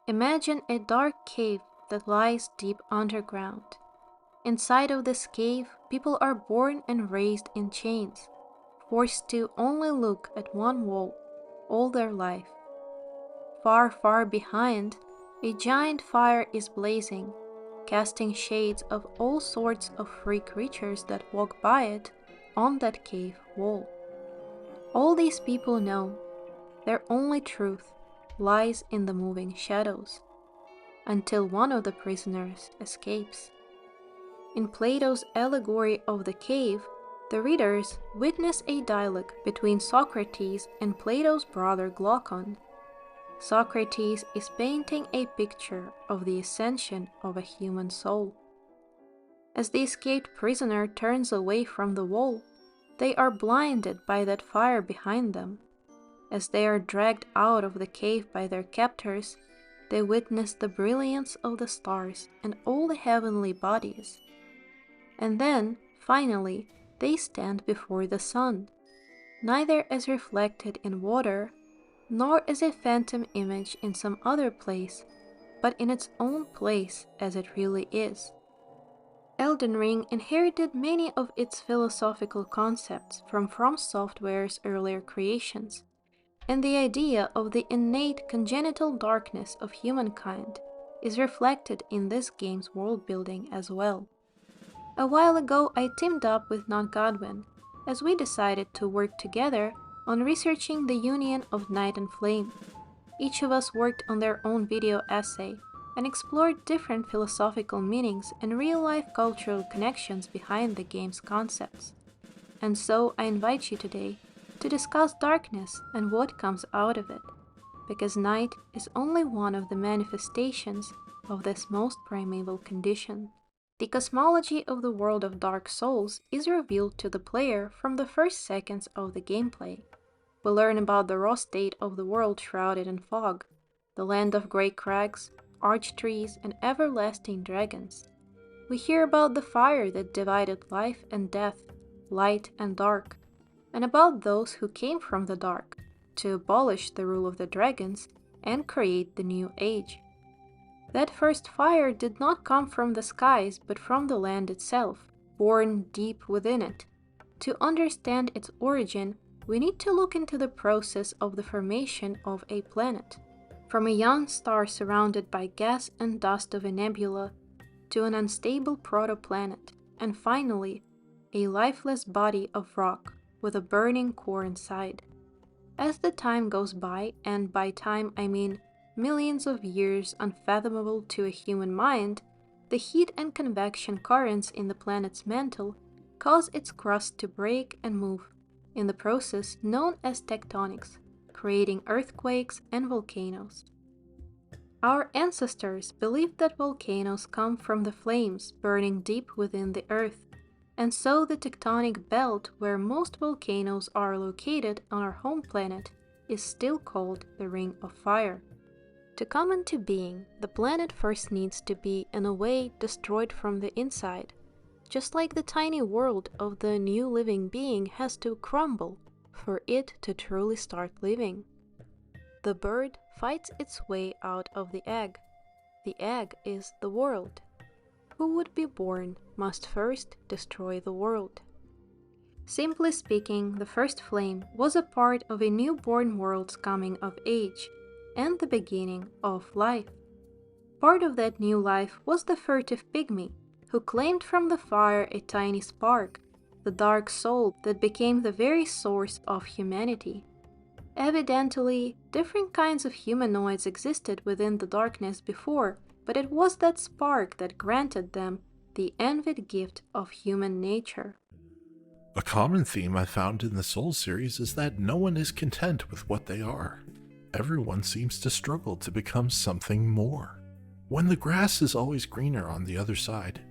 Imagine a dark cave that lies deep underground. Inside of this cave, people are born and raised in chains, forced to only look at one wall all their life. Far, far behind, a giant fire is blazing, casting shades of all sorts of free creatures that walk by it on that cave wall. All these people know their only truth lies in the moving shadows, until one of the prisoners escapes. In Plato's allegory of the cave, the readers witness a dialogue between Socrates and Plato's brother Glaucon. Socrates is painting a picture of the ascension of a human soul. As the escaped prisoner turns away from the wall, they are blinded by that fire behind them. As they are dragged out of the cave by their captors, they witness the brilliance of the stars and all the heavenly bodies. And then, finally, they stand before the sun, neither as reflected in water, nor as a phantom image in some other place, but in its own place as it really is. Elden Ring inherited many of its philosophical concepts from Software's earlier creations, and the idea of the innate congenital darkness of humankind is reflected in this game's world-building as well. A while ago I teamed up with Godwyn, as we decided to work together on researching the union of night and flame. Each of us worked on their own video essay and explored different philosophical meanings and real-life cultural connections behind the game's concepts. And so I invite you today to discuss darkness and what comes out of it, because night is only one of the manifestations of this most primeval condition. The cosmology of the world of Dark Souls is revealed to the player from the first seconds of the gameplay. We learn about the raw state of the world shrouded in fog, the land of grey crags, arch trees, and everlasting dragons. We hear about the fire that divided life and death, light and dark, and about those who came from the dark to abolish the rule of the dragons and create the new age. That first fire did not come from the skies but from the land itself, born deep within it. To understand its origin, we need to look into the process of the formation of a planet. From a young star surrounded by gas and dust of a nebula, to an unstable protoplanet, and finally, a lifeless body of rock with a burning core inside. As the time goes by, and by time I mean millions of years unfathomable to a human mind, the heat and convection currents in the planet's mantle cause its crust to break and move, in the process known as tectonics, creating earthquakes and volcanoes. Our ancestors believed that volcanoes come from the flames burning deep within the earth, and so the tectonic belt where most volcanoes are located on our home planet is still called the Ring of Fire. To come into being, the planet first needs to be, in a way, destroyed from the inside, just like the tiny world of the new living being has to crumble for it to truly start living. The bird fights its way out of the egg. The egg is the world. Who would be born must first destroy the world. Simply speaking, the first flame was a part of a newborn world's coming of age, and the beginning of life. Part of that new life was the furtive pygmy, who claimed from the fire a tiny spark, the dark soul that became the very source of humanity. Evidently, different kinds of humanoids existed within the darkness before, but it was that spark that granted them the envied gift of human nature. A common theme I found in the Souls series is that no one is content with what they are. Everyone seems to struggle to become something more. When the grass is always greener on the other side,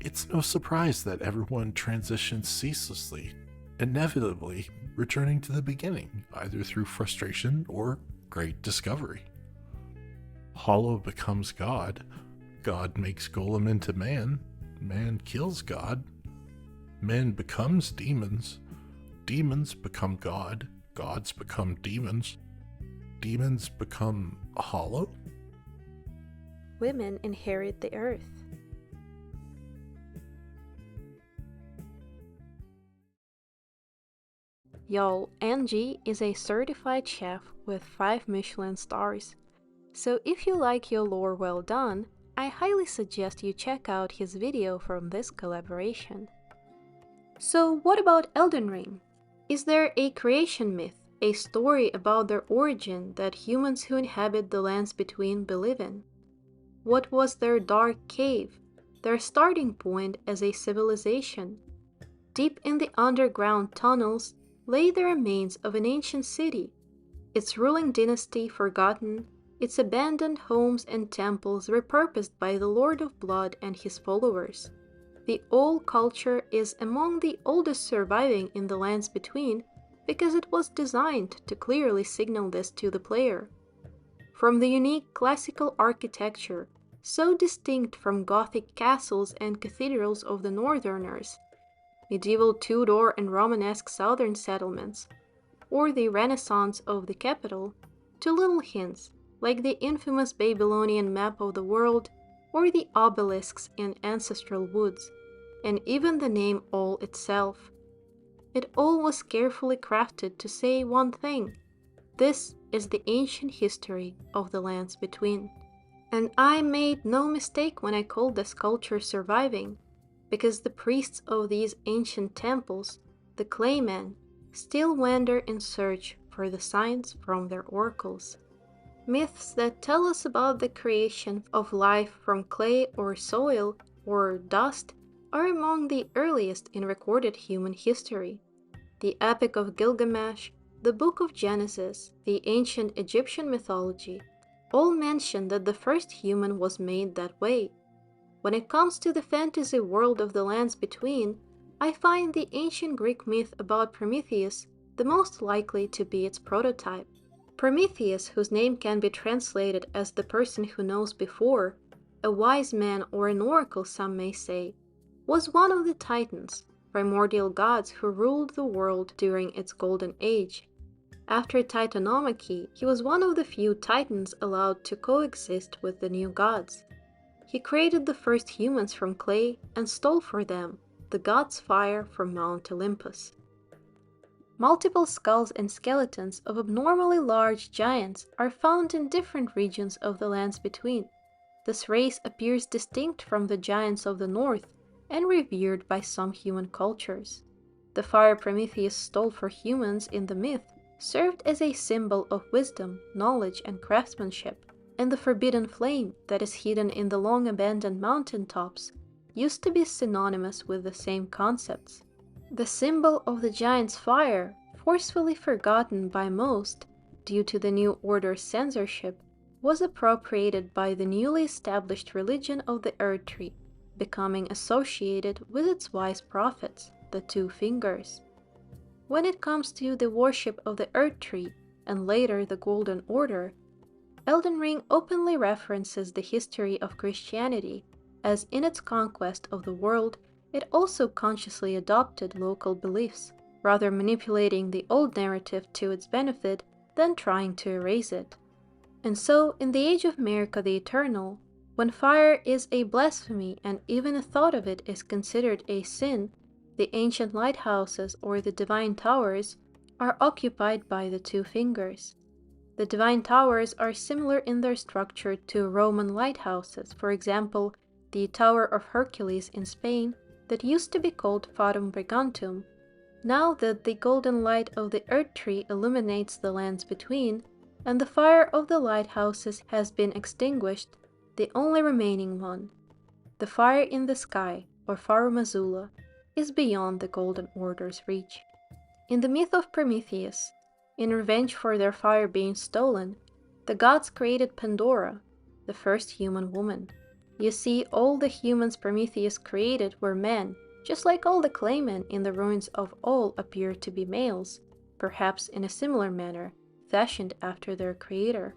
it's no surprise that everyone transitions ceaselessly, inevitably returning to the beginning, either through frustration or great discovery. Hollow becomes God, God makes Golem into man, man kills God, man becomes demons, demons become God, gods become demons, demons become hollow? women inherit the earth. Y'all, Angie is a certified chef with 5 Michelin stars. So if you like your lore well done, I highly suggest you check out his video from this collaboration. So what about Elden Ring? Is there a creation myth, a story about their origin that humans who inhabit the lands between believe in? What was their dark cave, their starting point as a civilization? Deep in the underground tunnels lay the remains of an ancient city, its ruling dynasty forgotten, its abandoned homes and temples repurposed by the Lord of Blood and his followers. The old culture is among the oldest surviving in the lands between because it was designed to clearly signal this to the player. From the unique classical architecture, so distinct from Gothic castles and cathedrals of the Northerners, medieval Tudor and Romanesque southern settlements, or the Renaissance of the capital, to little hints like the infamous Babylonian map of the world or the obelisks in ancestral woods, and even the name All itself. It all was carefully crafted to say one thing: this is the ancient history of the lands between. And I made no mistake when I called this culture surviving, because the priests of these ancient temples, the claymen, still wander in search for the signs from their oracles. Myths that tell us about the creation of life from clay or soil or dust are among the earliest in recorded human history. The Epic of Gilgamesh, the Book of Genesis, the ancient Egyptian mythology, all mention that the first human was made that way. When it comes to the fantasy world of the lands between, I find the ancient Greek myth about Prometheus the most likely to be its prototype. Prometheus, whose name can be translated as the person who knows before, a wise man or an oracle some may say, was one of the Titans, primordial gods who ruled the world during its golden age. After Titanomachy, he was one of the few Titans allowed to coexist with the new gods. He created the first humans from clay and stole for them the god's fire from Mount Olympus. Multiple skulls and skeletons of abnormally large giants are found in different regions of the lands between. This race appears distinct from the giants of the north and revered by some human cultures. The fire Prometheus stole for humans in the myth served as a symbol of wisdom, knowledge, and craftsmanship, and the forbidden flame that is hidden in the long-abandoned mountain tops used to be synonymous with the same concepts. The symbol of the giant's fire, forcefully forgotten by most due to the New Order's censorship, was appropriated by the newly established religion of the Earth Tree, becoming associated with its wise prophets, the Two Fingers. When it comes to the worship of the Earth Tree, and later the Golden Order, Elden Ring openly references the history of Christianity, as in its conquest of the world, it also consciously adopted local beliefs, rather manipulating the old narrative to its benefit than trying to erase it. And so, in the age of America the Eternal, when fire is a blasphemy and even a thought of it is considered a sin, the ancient lighthouses or the divine towers are occupied by the Two Fingers. The divine towers are similar in their structure to Roman lighthouses, for example, the Tower of Hercules in Spain that used to be called Farum Brigantum. Now that the golden light of the Earth Tree illuminates the lands between, and the fire of the lighthouses has been extinguished, the only remaining one, the fire in the sky, or Farum Azula, is beyond the Golden Order's reach. In the myth of Prometheus, in revenge for their fire being stolen, the gods created Pandora, the first human woman. You see, all the humans Prometheus created were men, just like all the claymen in the ruins of All appear to be males, perhaps in a similar manner, fashioned after their creator.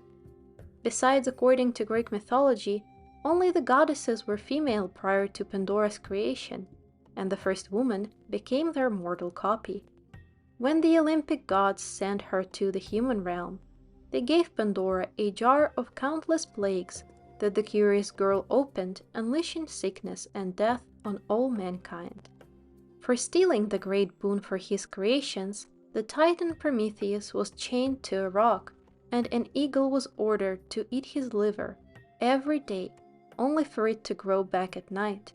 Besides, according to Greek mythology, only the goddesses were female prior to Pandora's creation, and the first woman became their mortal copy. When the Olympic gods sent her to the human realm, they gave Pandora a jar of countless plagues that the curious girl opened, unleashing sickness and death on all mankind. For stealing the great boon for his creations, the titan Prometheus was chained to a rock, and an eagle was ordered to eat his liver every day, only for it to grow back at night.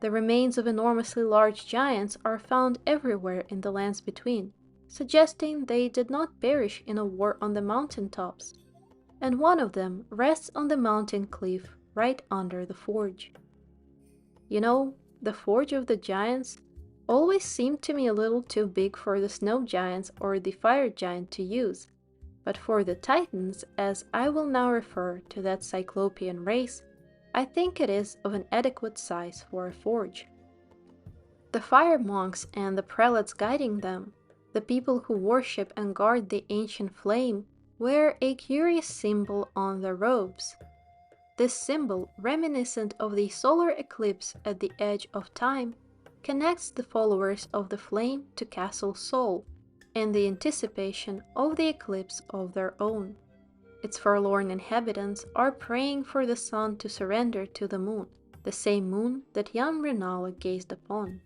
The remains of enormously large giants are found everywhere in the lands between, suggesting they did not perish in a war on the mountain tops, and one of them rests on the mountain cliff right under the forge. You know, the forge of the giants always seemed to me a little too big for the snow giants or the fire giant to use, but for the titans, as I will now refer to that cyclopian race, I think it is of an adequate size for a forge. The fire monks and the prelates guiding them, the people who worship and guard the ancient flame, wear a curious symbol on their robes. This symbol, reminiscent of the solar eclipse at the edge of time, connects the followers of the flame to Castle Sol, in the anticipation of the eclipse of their own. Its forlorn inhabitants are praying for the sun to surrender to the moon, the same moon that young Renala gazed upon.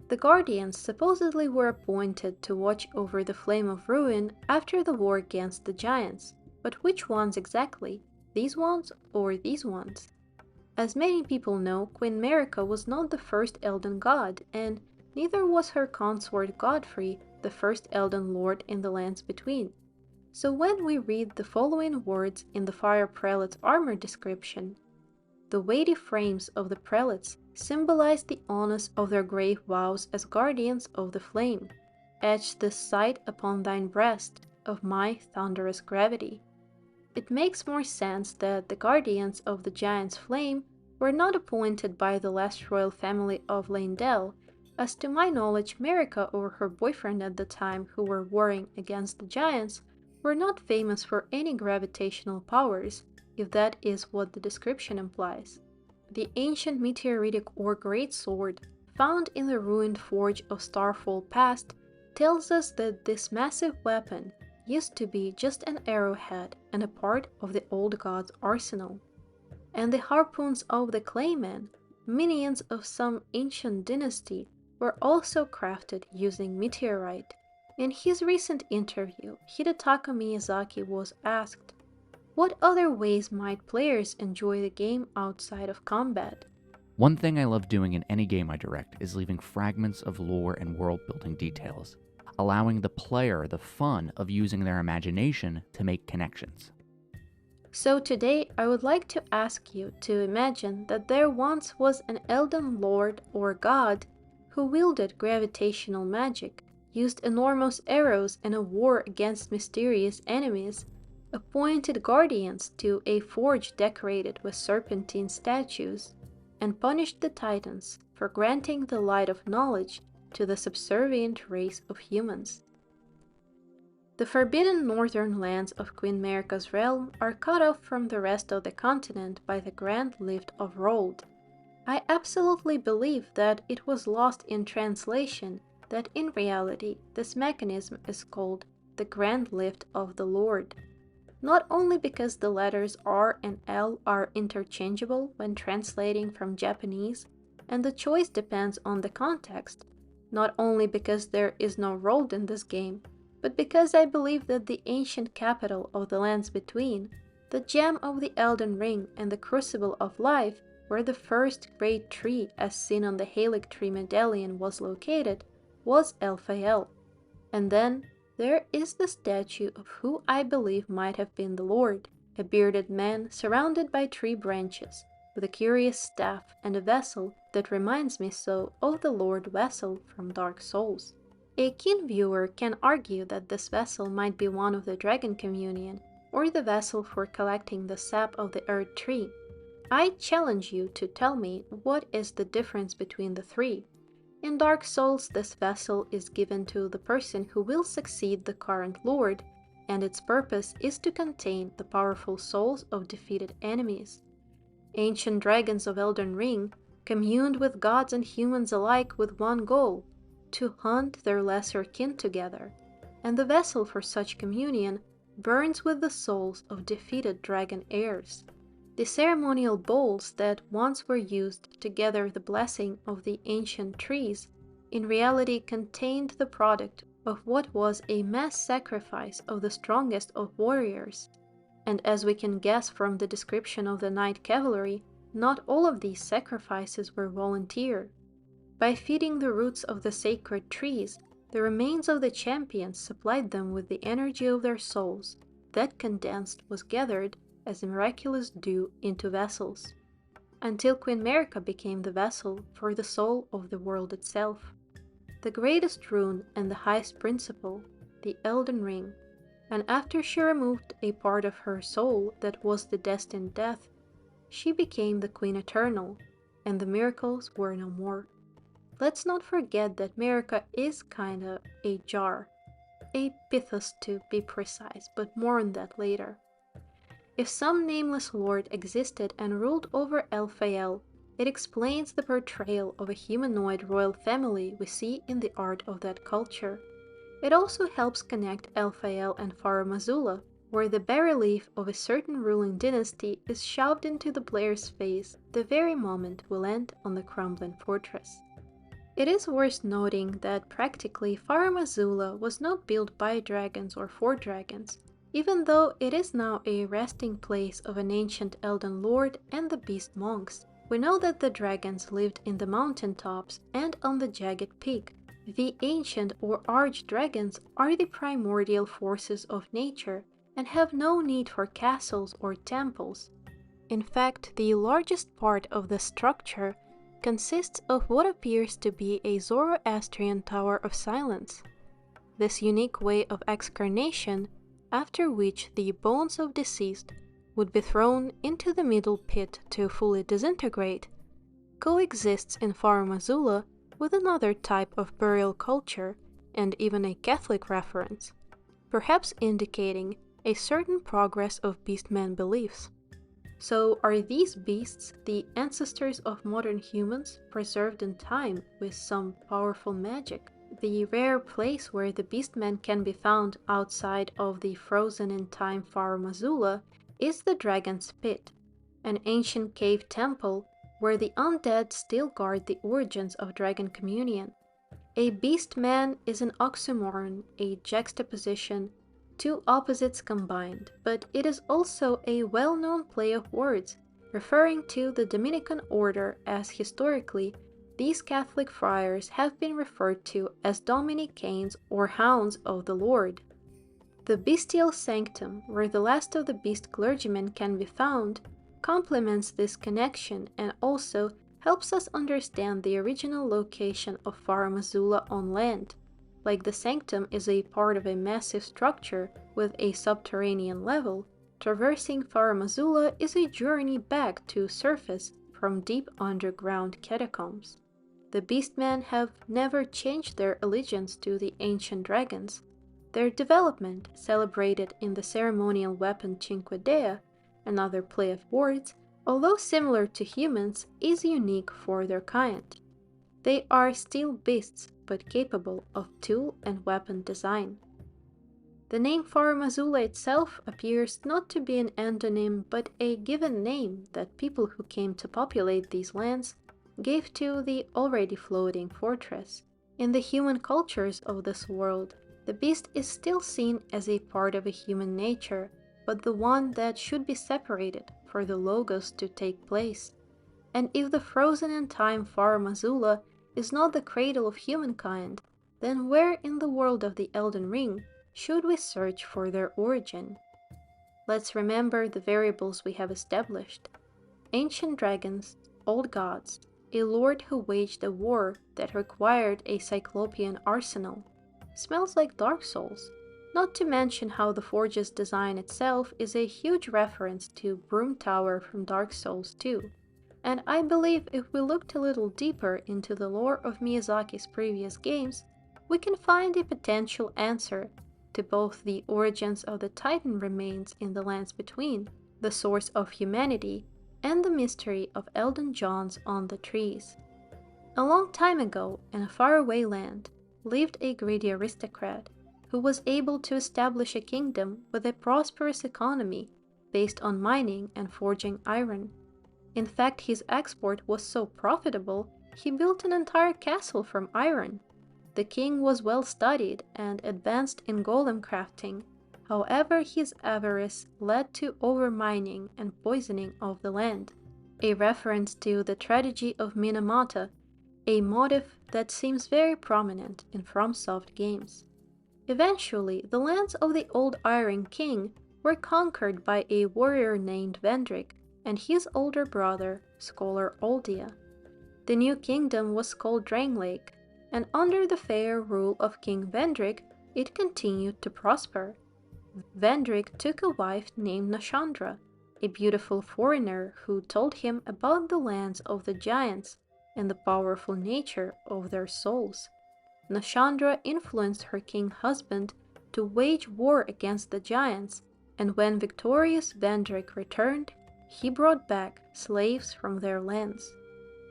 The guardians supposedly were appointed to watch over the flame of ruin after the war against the giants, but which ones exactly? These ones or these ones? As many people know, Queen Marika was not the first Elden god, and neither was her consort Godfrey the first Elden Lord in the lands between. So when we read the following words in the Fire Prelate's armor description, the weighty frames of the prelates symbolize the onus of their grave vows as guardians of the flame. Etch this sight upon thine breast of my thunderous gravity. It makes more sense that the guardians of the giant's flame were not appointed by the last royal family of Leyndell, as to my knowledge Marika or her boyfriend at the time who were warring against the giants were not famous for any gravitational powers, if that is what the description implies. The ancient meteoritic or greatsword found in the ruined forge of Starfall Past tells us that this massive weapon used to be just an arrowhead and a part of the old god's arsenal. And the harpoons of the Claymen, minions of some ancient dynasty, were also crafted using meteorite. In his recent interview, Hidetaka Miyazaki was asked, what other ways might players enjoy the game outside of combat? One thing I love doing in any game I direct is leaving fragments of lore and world-building details, allowing the player the fun of using their imagination to make connections. So today I would like to ask you to imagine that there once was an Elden Lord or God who wielded gravitational magic, used enormous arrows in a war against mysterious enemies, appointed guardians to a forge decorated with serpentine statues, and punished the Titans for granting the light of knowledge to the subservient race of humans. The forbidden northern lands of Queen Marika's realm are cut off from the rest of the continent by the Grand Lift of Rold. I absolutely believe that it was lost in translation, that in reality this mechanism is called the Grand Lift of the Lord. Not only because the letters R and L are interchangeable when translating from Japanese, and the choice depends on the context, not only because there is no Rold in this game, but because I believe that the ancient capital of the lands between, the gem of the Elden Ring and the crucible of life, where the first great tree as seen on the Halig tree medallion was located, was Elphael. And then there is the statue of who I believe might have been the Lord, a bearded man surrounded by tree branches, with a curious staff and a vessel that reminds me so of the Lord Vessel from Dark Souls. A keen viewer can argue that this vessel might be one of the Dragon Communion, or the vessel for collecting the sap of the Earth Tree. I challenge you to tell me what is the difference between the three. In Dark Souls, this vessel is given to the person who will succeed the current Lord, and its purpose is to contain the powerful souls of defeated enemies. Ancient dragons of Elden Ring communed with gods and humans alike with one goal, to hunt their lesser kin together, and the vessel for such communion burns with the souls of defeated dragon heirs. The ceremonial bowls that once were used to gather the blessing of the ancient trees in reality contained the product of what was a mass sacrifice of the strongest of warriors, and as we can guess from the description of the knight cavalry, not all of these sacrifices were volunteer. By feeding the roots of the sacred trees, the remains of the champions supplied them with the energy of their souls, that condensed was gathered as a miraculous dew into vessels, until Queen Merica became the vessel for the soul of the world itself. The greatest rune and the highest principle, the Elden Ring, and after she removed a part of her soul that was the destined death, she became the Queen Eternal, and the miracles were no more. Let's not forget that Merica is kinda a jar, a pithos to be precise, but more on that later. If some nameless lord existed and ruled over Elphael, it explains the portrayal of a humanoid royal family we see in the art of that culture. It also helps connect Elphael and Farum Azula, where the bas-relief of a certain ruling dynasty is shoved into the player's face the very moment we land on the crumbling fortress. It is worth noting that practically Farum Azula was not built by dragons or for dragons, even though it is now a resting place of an ancient Elden Lord and the Beast monks. We know that the dragons lived in the mountaintops and on the jagged peak. The ancient or archdragons are the primordial forces of nature and have no need for castles or temples. In fact, the largest part of the structure consists of what appears to be a Zoroastrian Tower of Silence. This unique way of excarnation, after which the bones of deceased would be thrown into the middle pit to fully disintegrate, coexists in Farum Azula with another type of burial culture and even a Catholic reference, perhaps indicating a certain progress of Beastmen beliefs. So are these beasts the ancestors of modern humans preserved in time with some powerful magic? The rare place where the Beastmen can be found outside of the frozen in time Farum Azula is the Dragon's Pit, an ancient cave temple where the undead still guard the origins of dragon communion. A Beastman is an oxymoron, a juxtaposition, two opposites combined, but it is also a well-known play of words, referring to the Dominican order, as historically these Catholic friars have been referred to as Dominicanes or Hounds of the Lord. The bestial sanctum, where the last of the beast clergymen can be found, complements this connection and also helps us understand the original location of Farum Azula on land. Like the sanctum is a part of a massive structure with a subterranean level, traversing Farum Azula is a journey back to surface from deep underground catacombs. The Beastmen have never changed their allegiance to the ancient dragons. Their development, celebrated in the ceremonial weapon Cinque Dea, another play of words, although similar to humans, is unique for their kind. They are still beasts, but capable of tool and weapon design. The name Farum Azula itself appears not to be an endonym but a given name that people who came to populate these lands gave to the already floating fortress. In the human cultures of this world, the beast is still seen as a part of a human nature, but the one that should be separated for the logos to take place. And if the frozen in time Farum Azula is not the cradle of humankind, then where in the world of the Elden Ring should we search for their origin? Let's remember the variables we have established. Ancient dragons, old gods, a lord who waged a war that required a cyclopian arsenal. Smells like Dark Souls. Not to mention how the forge's design itself is a huge reference to Broom Tower from Dark Souls 2. And I believe if we looked a little deeper into the lore of Miyazaki's previous games, we can find a potential answer to both the origins of the Titan remains in the lands between, the source of humanity, and the mystery of Elden Johns on the trees. A long time ago, in a faraway land, lived a greedy aristocrat who was able to establish a kingdom with a prosperous economy based on mining and forging iron. In fact, his export was so profitable, he built an entire castle from iron. The king was well studied and advanced in golem crafting. However, his avarice led to overmining and poisoning of the land, a reference to the tragedy of Minamata, a motif that seems very prominent in FromSoft games. Eventually, the lands of the old Iron King were conquered by a warrior named Vendrick and his older brother, scholar Oldia. The new kingdom was called Drangleic, and under the fair rule of King Vendrick, it continued to prosper. Vendrick took a wife named Nashandra, a beautiful foreigner who told him about the lands of the giants and the powerful nature of their souls. Nashandra influenced her king husband to wage war against the giants, and when victorious Vendrick returned, he brought back slaves from their lands.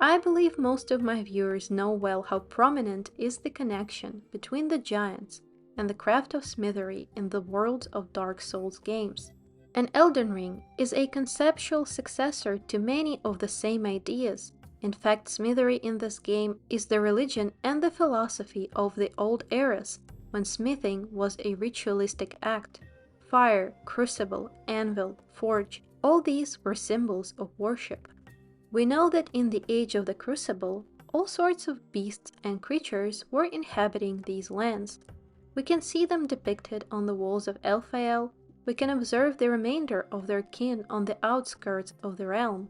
I believe most of my viewers know well how prominent is the connection between the giants and the craft of smithery in the world of Dark Souls games. And Elden Ring is a conceptual successor to many of the same ideas. In fact, smithery in this game is the religion and the philosophy of the old eras, when smithing was a ritualistic act. Fire, crucible, anvil, forge, all these were symbols of worship. We know that in the age of the crucible, all sorts of beasts and creatures were inhabiting these lands. We can see them depicted on the walls of Elphael. We can observe the remainder of their kin on the outskirts of the realm.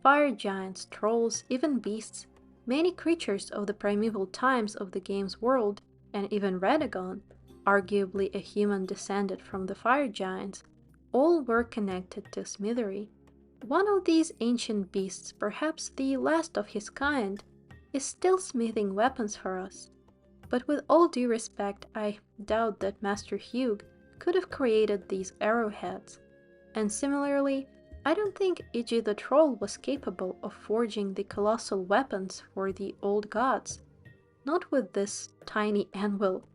Fire giants, trolls, even beasts, many creatures of the primeval times of the game's world, and even Radagon, arguably a human descended from the fire giants, all were connected to smithery. One of these ancient beasts, perhaps the last of his kind, is still smithing weapons for us. But with all due respect, I doubt that Master Hugh could have created these arrowheads. And similarly, I don't think Iji the Troll was capable of forging the colossal weapons for the old gods. Not with this tiny anvil.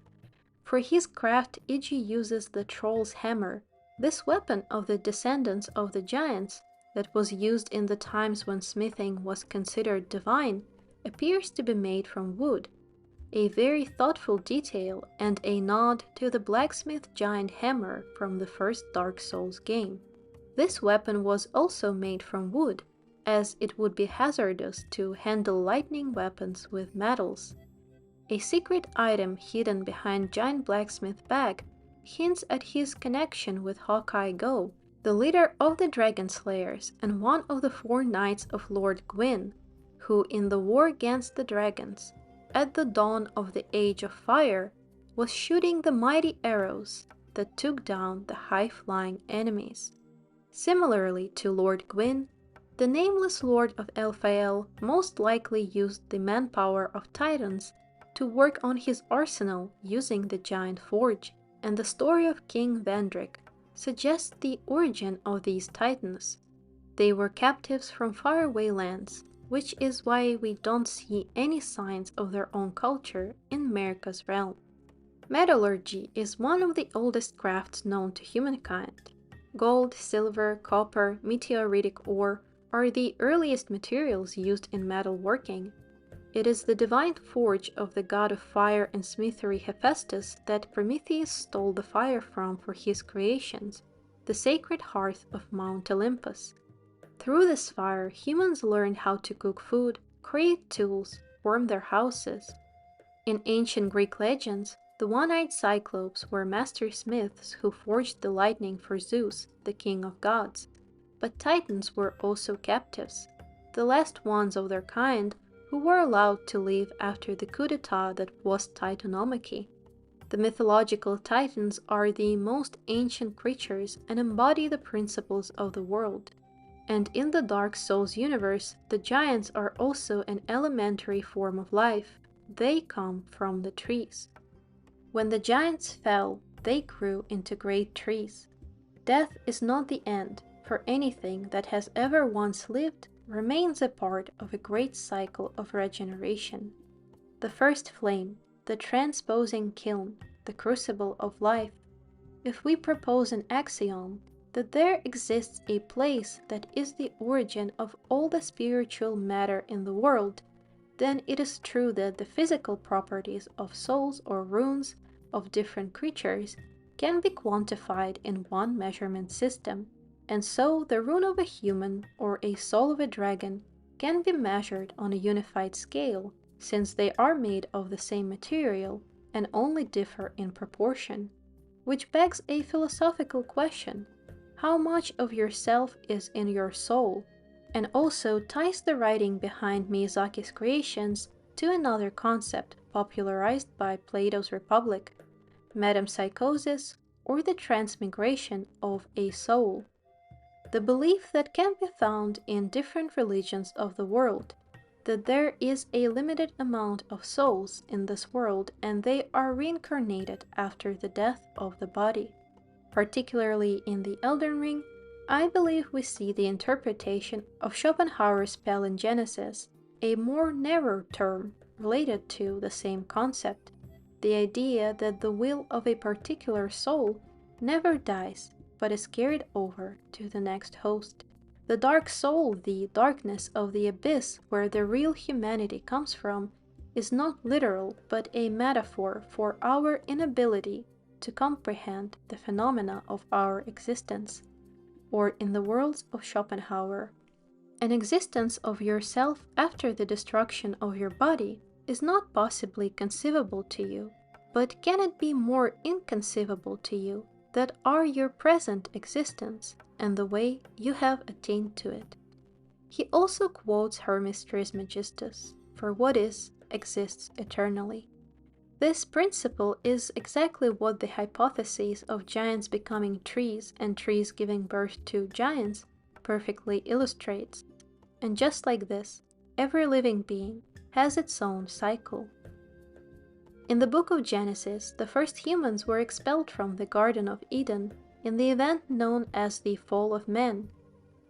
For his craft, Iji uses the Troll's hammer, this weapon of the descendants of the giants that was used in the times when smithing was considered divine, appears to be made from wood. A very thoughtful detail and a nod to the blacksmith giant hammer from the first Dark Souls game. This weapon was also made from wood, as it would be hazardous to handle lightning weapons with metals. A secret item hidden behind Giant Blacksmith Bag hints at his connection with Hawkeye Go, the leader of the Dragon Slayers and one of the 4 knights of Lord Gwyn, who in the war against the dragons, at the dawn of the Age of Fire, was shooting the mighty arrows that took down the high-flying enemies. Similarly to Lord Gwyn, the nameless Lord of Elphael most likely used the manpower of Titans to work on his arsenal using the giant forge, and the story of King Vendrick suggests the origin of these Titans. They were captives from faraway lands, which is why we don't see any signs of their own culture in America's realm. Metallurgy is one of the oldest crafts known to humankind. Gold, silver, copper, meteoritic ore are the earliest materials used in metalworking. It is the divine forge of the god of fire and smithery Hephaestus that Prometheus stole the fire from for his creations, the sacred hearth of Mount Olympus. Through this fire, humans learned how to cook food, create tools, form their houses. In ancient Greek legends, the one-eyed Cyclopes were master smiths who forged the lightning for Zeus, the king of gods. But Titans were also captives, the last ones of their kind who were allowed to live after the coup d'etat that was Titanomachy. The mythological Titans are the most ancient creatures and embody the principles of the world. And in the Dark Souls universe, the giants are also an elementary form of life. They come from the trees. When the giants fell, they grew into great trees. Death is not the end, for anything that has ever once lived remains a part of a great cycle of regeneration. The first flame, the transposing kiln, the crucible of life. If we propose an axiom, that there exists a place that is the origin of all the spiritual matter in the world, then it is true that the physical properties of souls or runes of different creatures can be quantified in one measurement system, and so the rune of a human or a soul of a dragon can be measured on a unified scale, since they are made of the same material and only differ in proportion. Which begs a philosophical question: how much of yourself is in your soul? And also ties the writing behind Miyazaki's creations to another concept popularized by Plato's Republic, metempsychosis, or the transmigration of a soul. The belief that can be found in different religions of the world, that there is a limited amount of souls in this world and they are reincarnated after the death of the body. Particularly in the Elden Ring, I believe we see the interpretation of Schopenhauer's spell in Genesis, a more narrow term related to the same concept, the idea that the will of a particular soul never dies but is carried over to the next host. The dark soul, the darkness of the abyss where the real humanity comes from, is not literal but a metaphor for our inability to comprehend the phenomena of our existence, or in the words of Schopenhauer, an existence of yourself after the destruction of your body is not possibly conceivable to you, but can it be more inconceivable to you that are your present existence and the way you have attained to it? He also quotes Hermes Trismegistus, for what is, exists eternally. This principle is exactly what the hypothesis of giants becoming trees and trees giving birth to giants perfectly illustrates. And just like this, every living being has its own cycle. In the book of Genesis, the first humans were expelled from the Garden of Eden in the event known as the Fall of Man.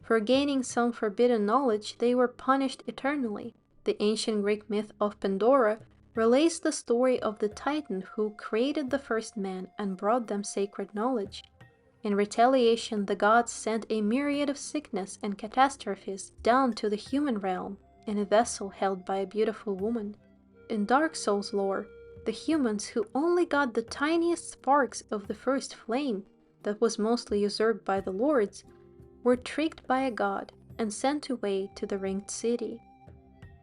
For gaining some forbidden knowledge, they were punished eternally. The ancient Greek myth of Pandora relays the story of the Titan who created the first man and brought them sacred knowledge. In retaliation, the gods sent a myriad of sickness and catastrophes down to the human realm in a vessel held by a beautiful woman. In Dark Souls lore, the humans who only got the tiniest sparks of the first flame that was mostly usurped by the lords were tricked by a god and sent away to the ringed city.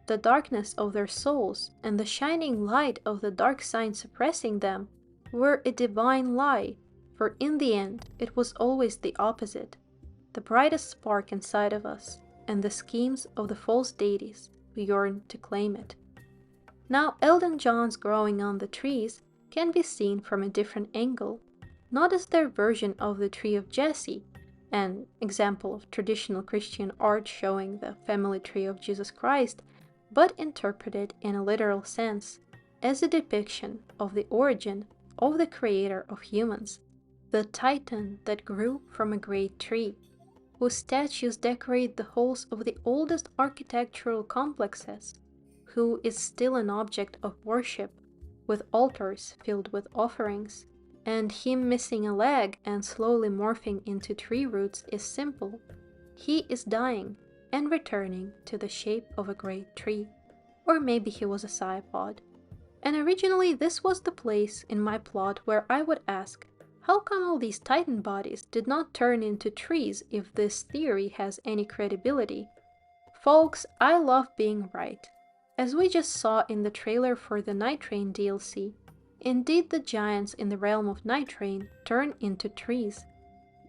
The darkness of their souls and the shining light of the dark sign suppressing them were a divine lie, for in the end it was always the opposite, the brightest spark inside of us and the schemes of the false deities who yearn to claim it. Now Elden Johns growing on the trees can be seen from a different angle, not as their version of the tree of Jesse, an example of traditional Christian art showing the family tree of Jesus Christ, but interpreted in a literal sense, as a depiction of the origin of the creator of humans, the Titan that grew from a great tree, whose statues decorate the halls of the oldest architectural complexes, who is still an object of worship, with altars filled with offerings, and him missing a leg and slowly morphing into tree roots is simple. He is dying and returning to the shape of a great tree. Or maybe he was a cypod. And originally this was the place in my plot where I would ask, how come all these titan bodies did not turn into trees if this theory has any credibility? Folks, I love being right. As we just saw in the trailer for the Night Train DLC, indeed the giants in the realm of Night Train turn into trees.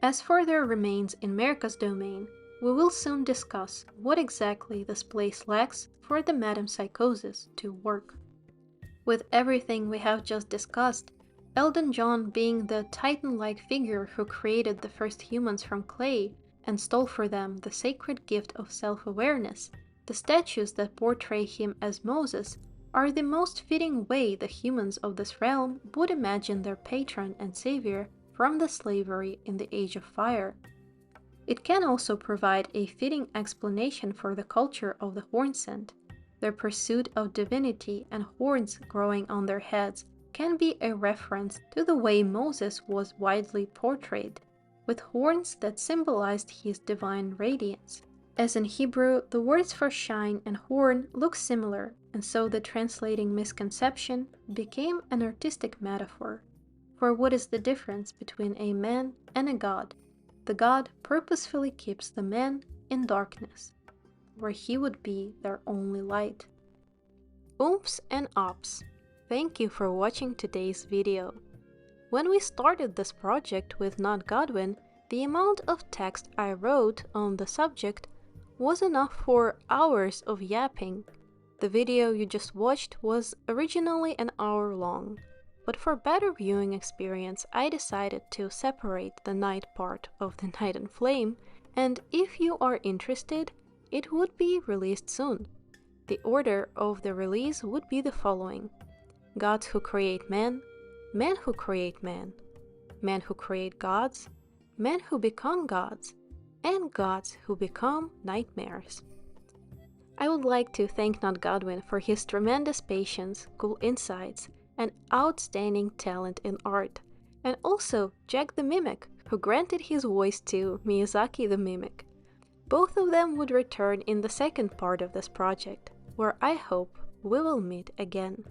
As for their remains in Merca's domain, we will soon discuss what exactly this place lacks for the metempsychosis to work. With everything we have just discussed, Elden John being the titan-like figure who created the first humans from clay and stole for them the sacred gift of self-awareness, the statues that portray him as Moses are the most fitting way the humans of this realm would imagine their patron and savior from the slavery in the Age of Fire. It can also provide a fitting explanation for the culture of the hornscent. Their pursuit of divinity and horns growing on their heads can be a reference to the way Moses was widely portrayed. with horns that symbolized his divine radiance. As in Hebrew, the words for shine and horn look similar, and so the translating misconception became an artistic metaphor. For what is the difference between a man and a god? The god purposefully keeps the man in darkness, where he would be their only light. Oops and ops, thank you for watching today's video. When we started this project with Not Godwyn, the amount of text I wrote on the subject was enough for hours of yapping. The video you just watched was originally an hour long, but for better viewing experience I decided to separate the night part of the Night and Flame, and if you are interested, it would be released soon. The order of the release would be the following: gods who create men, men who create men, men who create gods, men who become gods, and gods who become nightmares. I would like to thank Not Godwyn for his tremendous patience, cool insights, and outstanding talent in art, and also Jack the Mimic, who granted his voice to Miyazaki the Mimic. Both of them would return in the second part of this project, where I hope we will meet again.